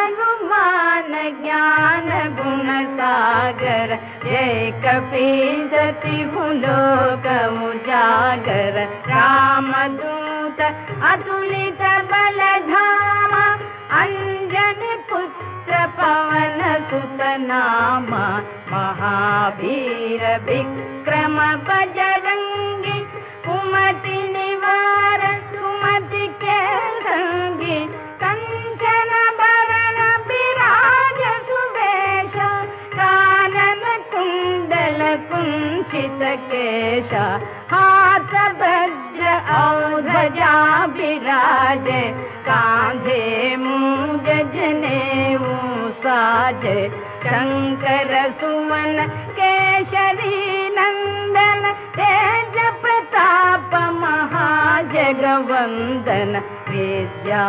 हनुमान ज्ञान गुण सागर जय कपीसति लोक उजागर रामदूत अतुलित बल धामा अंजनी पुत्र पवन सुत नामा महावीर विक्रम बजरंगी कुमति निवार सुमति के संगी कंचन बरन विराज सुवेश कानन कुंडल कुंचित केश हाथ वज्र और ध्वजा विराजे कांधे मूंज जनेऊ साजे शंकर सुमन केशरी नंदन तेज प्रताप महाजगवंदन विद्या